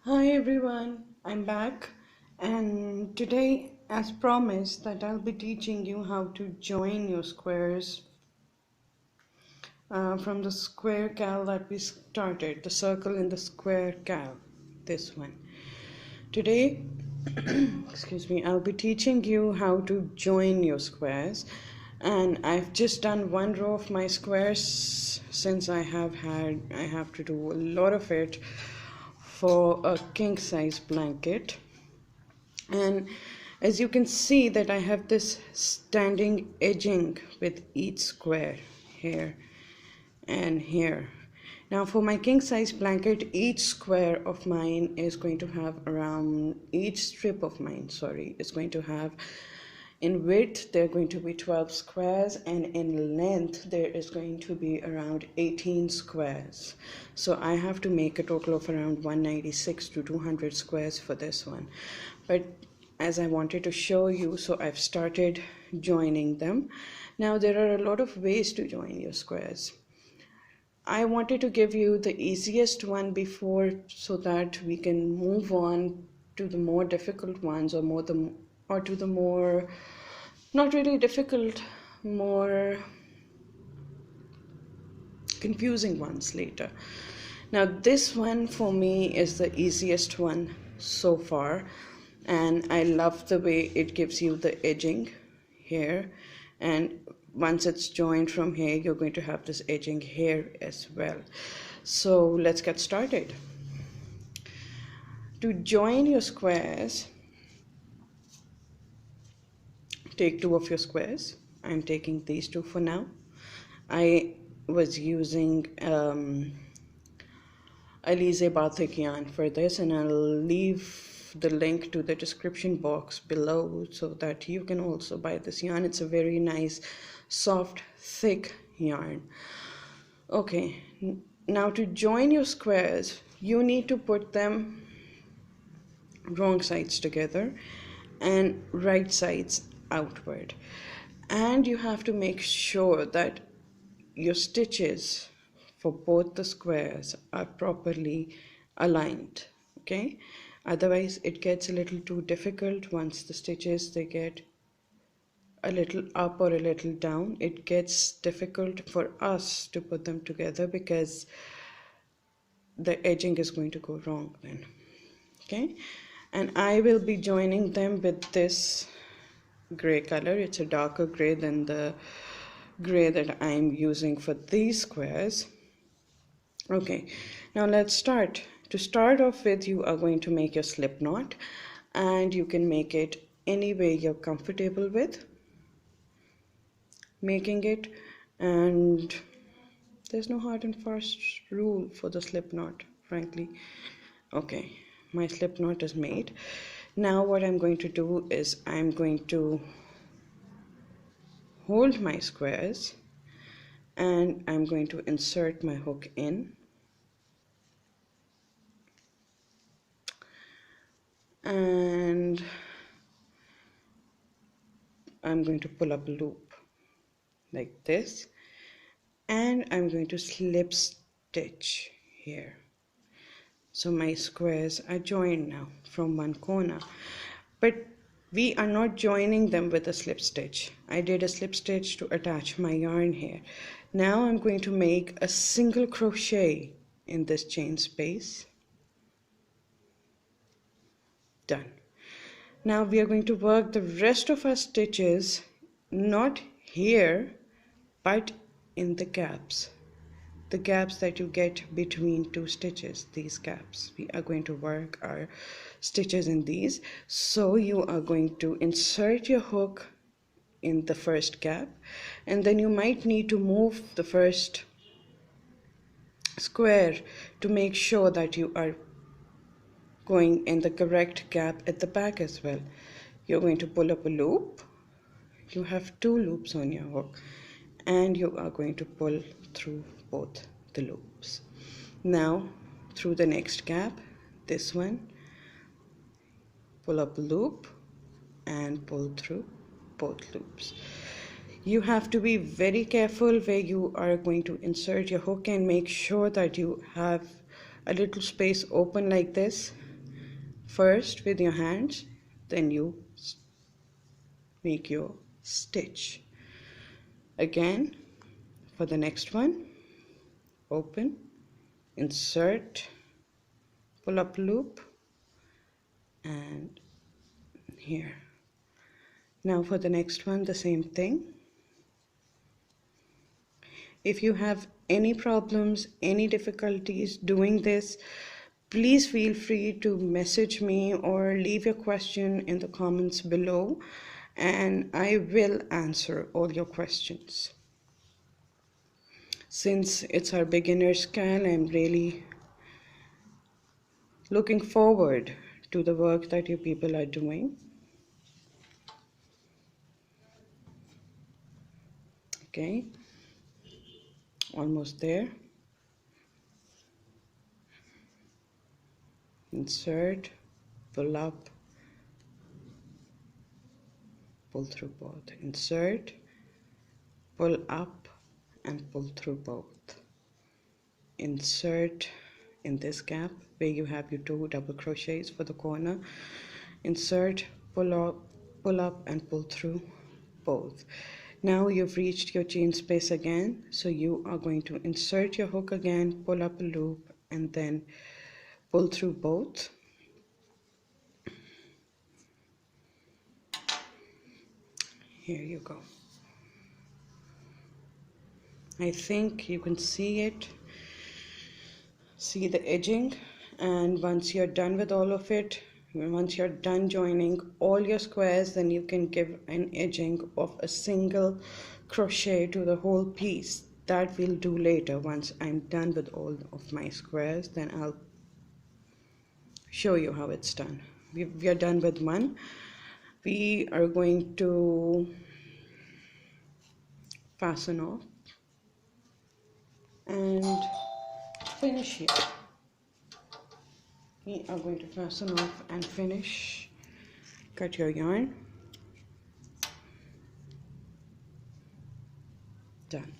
Hi everyone, I'm back, and today, as promised, that I'll be teaching you how to join your squares from the square cal that we started, the circle in the square cal, this one. Today, excuse me, I'll be teaching you how to join your squares, and I've just done one row of my squares since I have to do a lot of it for a king size blanket. And as you can see that I have this standing edging with each square here and here. Now for my king size blanket, each square of mine is going to have around, each strip of mine, sorry, is going to have, in width there are going to be 12 squares, and in length there is going to be around 18 squares. So I have to make a total of around 196 to 200 squares for this one. But as I wanted to show you, so I've started joining them. Now there are a lot of ways to join your squares. I wanted to give you the easiest one before, so that we can move on to the more difficult ones, or to the more not really difficult, more confusing ones later. Now this one for me is the easiest one so far, and I love the way it gives you the edging here, and once it's joined from here you're going to have this edging here as well. So let's get started. To join your squares, take two of your squares. I'm taking these two for now. I was using Alize Batik yarn for this, and I'll leave the link to the description box below so that you can also buy this yarn. It's a very nice, soft, thick yarn. Okay, now to join your squares, you need to put them wrong sides together and right sides outward, and you have to make sure that your stitches for both the squares are properly aligned. Okay, otherwise it gets a little too difficult. Once the stitches they get a little up or a little down, it gets difficult for us to put them together because the edging is going to go wrong then. Okay, and I will be joining them with this gray color. It's a darker gray than the gray that I'm using for these squares. Okay, now let's start. To start off with, you are going to make your slip knot, and you can make it any way you're comfortable with making it, and there's no hard and fast rule for the slip knot, frankly. Okay, my slip knot is made. Now what I'm going to do is I'm going to hold my squares, and I'm going to insert my hook in, and I'm going to pull up a loop like this, and I'm going to slip stitch here. So my squares are joined now from one corner, but we are not joining them with a slip stitch. I did a slip stitch to attach my yarn here. Now I'm going to make a single crochet in this chain space. Done. Now we are going to work the rest of our stitches not here but in the gaps that you get between two stitches. These gaps, we are going to work our stitches in these. So you are going to insert your hook in the first gap, and then you might need to move the first square to make sure that you are going in the correct gap at the back as well. You're going to pull up a loop. You have two loops on your hook, and you are going to pull through both the loops. Now through the next gap, this one, pull up a loop and pull through both loops. You have to be very careful where you are going to insert your hook, and make sure that you have a little space open like this first with your hands, then you make your stitch. Again, for the next one, open, insert, pull up loop, and here. Now for the next one, the same thing. If you have any problems, any difficulties doing this, please feel free to message me or leave your question in the comments below, and I will answer all your questions. Since it's our beginner's cal, I'm really looking forward to the work that you people are doing. Okay, almost there. Insert, pull up, pull through both. Insert, pull up, and pull through both. Insert in this gap where you have your 2 double crochets for the corner. Insert, pull up and pull through both. Now you've reached your chain space again, so you are going to insert your hook again, pull up a loop, and then pull through both. Here you go. I think you can see it, see the edging, and once you're done with all of it, once you're done joining all your squares, then you can give an edging of a single crochet to the whole piece. That we'll do later. Once I'm done with all of my squares, then I'll show you how it's done. We are done with one. We are going to fasten off and finish here. We are going to fasten off and finish. Cut your yarn. Done.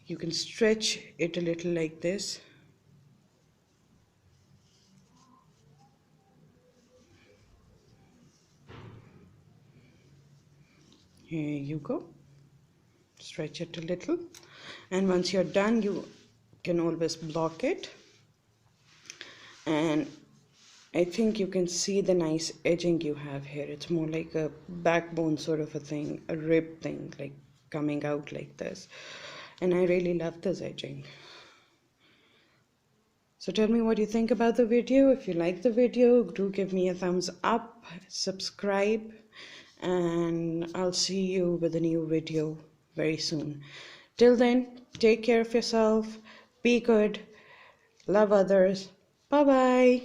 You can stretch it a little like this. Here you go. Stretch it a little, and once you're done, you can always block it. And I think you can see the nice edging you have here. It's more like a backbone sort of a thing, a rib thing, like coming out like this. And I really love this edging. So tell me what you think about the video. If you like the video, do give me a thumbs up, subscribe, and I'll see you with a new video very soon. Till then, take care of yourself, be good, love others. Bye bye.